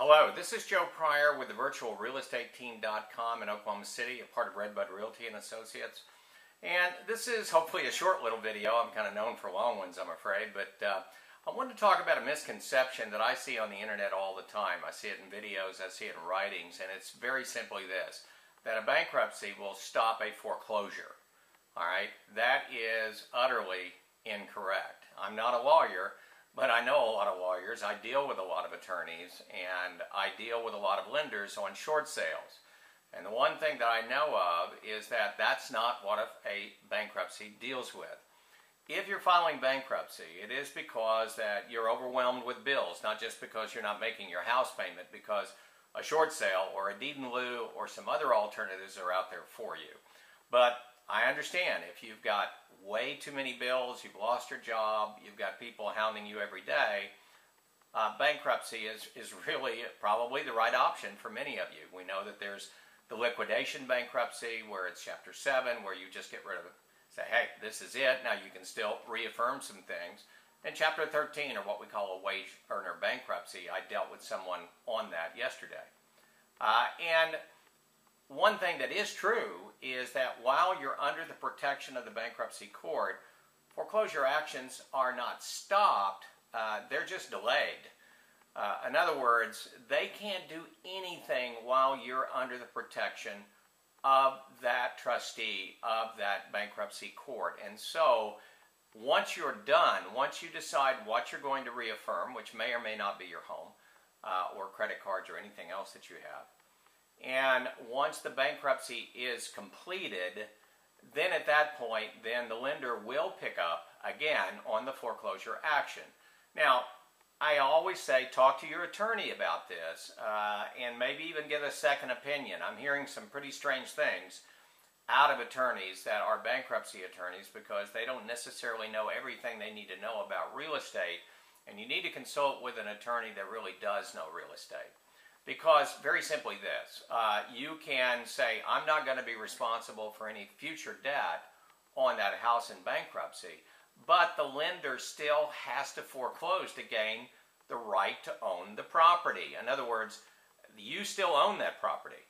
Hello, this is Joe Pryor with the virtualrealestateteam.com in Oklahoma City, a part of Redbud Realty and Associates. And this is hopefully a short little video. I'm kind of known for long ones, I'm afraid, but I wanted to talk about a misconception that I see on the internet all the time. I see it in videos, I see it in writings, and it's very simply this, that a bankruptcy will stop a foreclosure. All right, that is utterly incorrect. I'm not a lawyer, but I know a lot of lawyers. I deal with a lot of attorneys, and I deal with a lot of lenders on short sales. And the one thing that I know of is that that's not what a bankruptcy deals with. If you're filing bankruptcy, it is because that you're overwhelmed with bills, not just because you're not making your house payment, because a short sale or a deed in lieu or some other alternatives are out there for you. But I understand if you've got way too many bills, you've lost your job, you've got people hounding you every day, bankruptcy is really probably the right option for many of you. We know that there's the liquidation bankruptcy where it's Chapter 7, where you just get rid of it. Say, hey, this is it. Now you can still reaffirm some things. And Chapter 13, or what we call a wage earner bankruptcy, I dealt with someone on that yesterday. And one thing that is true is that while you're under the protection of the bankruptcy court, foreclosure actions are not stopped, they're just delayed. In other words, they can't do anything while you're under the protection of that trustee, of that bankruptcy court. And so, once you're done, once you decide what you're going to reaffirm, which may or may not be your home, or credit cards or anything else that you have, and once the bankruptcy is completed, then at that point, then the lender will pick up again on the foreclosure action. Now, I always say talk to your attorney about this and maybe even get a second opinion. I'm hearing some pretty strange things out of attorneys that are bankruptcy attorneys because they don't necessarily know everything they need to know about real estate, and you need to consult with an attorney that really does know real estate. Because, very simply this, you can say, I'm not going to be responsible for any future debt on that house in bankruptcy, but the lender still has to foreclose to gain the right to own the property. In other words, you still own that property,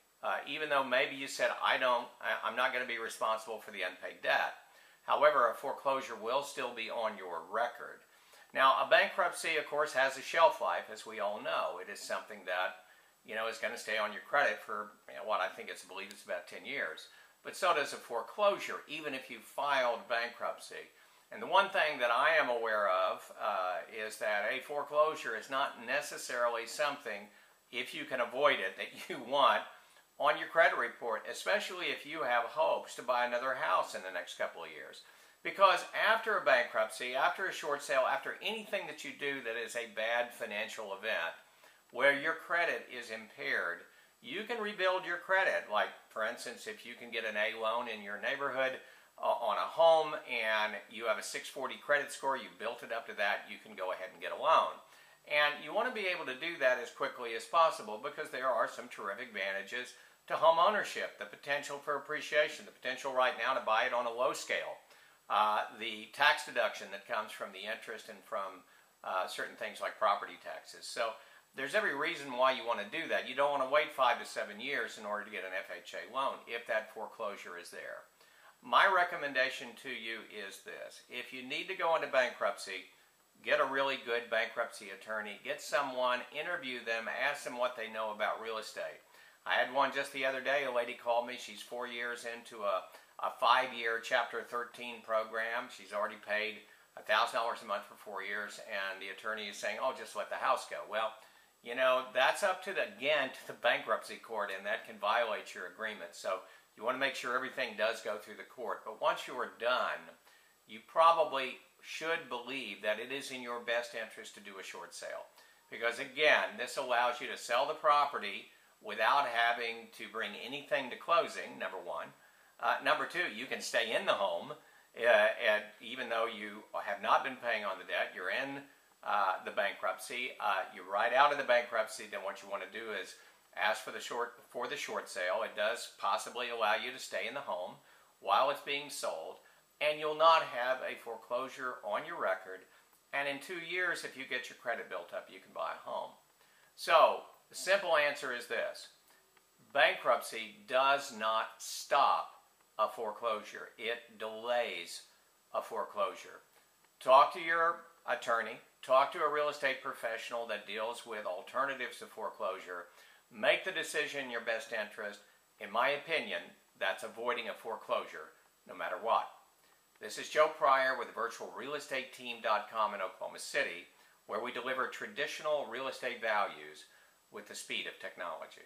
even though maybe you said, I'm not going to be responsible for the unpaid debt. However, a foreclosure will still be on your record. Now, a bankruptcy, of course, has a shelf life, as we all know. It is something that is going to stay on your credit for, I believe it's about 10 years. But so does a foreclosure, even if you filed bankruptcy. And the one thing that I am aware of is that a foreclosure is not necessarily something, if you can avoid it, that you want on your credit report, especially if you have hopes to buy another house in the next couple of years. Because after a bankruptcy, after a short sale, after anything that you do that is a bad financial event, where your credit is impaired, you can rebuild your credit. Like, for instance, if you can get an A loan in your neighborhood on a home and you have a 640 credit score, you built it up to that, you can go ahead and get a loan. And you want to be able to do that as quickly as possible because there are some terrific advantages to home ownership. The potential for appreciation, the potential right now to buy it on a low scale, the tax deduction that comes from the interest and from certain things like property taxes. So there's every reason why you want to do that. You don't want to wait 5 to 7 years in order to get an FHA loan if that foreclosure is there. My recommendation to you is this. If you need to go into bankruptcy, get a really good bankruptcy attorney. Get someone, interview them, ask them what they know about real estate. I had one just the other day. A lady called me. She's 4 years into a 5-year Chapter 13 program. She's already paid $1,000 a month for 4 years, and the attorney is saying, oh, just let the house go. Well, that's up to the bankruptcy court, and that can violate your agreement. So you want to make sure everything does go through the court. But once you are done, you probably should believe that it is in your best interest to do a short sale. Because again, this allows you to sell the property without having to bring anything to closing, number one. Number two, you can stay in the home, and even though you have not been paying on the debt, you're in the bankruptcy, you're right out of the bankruptcy. Then what you want to do is ask for the short sale. It does possibly allow you to stay in the home while it's being sold, and you'll not have a foreclosure on your record. And in 2 years, if you get your credit built up, you can buy a home. So The simple answer is this. Bankruptcy does not stop a foreclosure. It delays a foreclosure. Talk to your attorney. Talk to a real estate professional that deals with alternatives to foreclosure. Make the decision in your best interest. In my opinion, that's avoiding a foreclosure no matter what. This is Joe Pryor with virtualrealestateteam.com in Oklahoma City, where we deliver traditional real estate values with the speed of technology.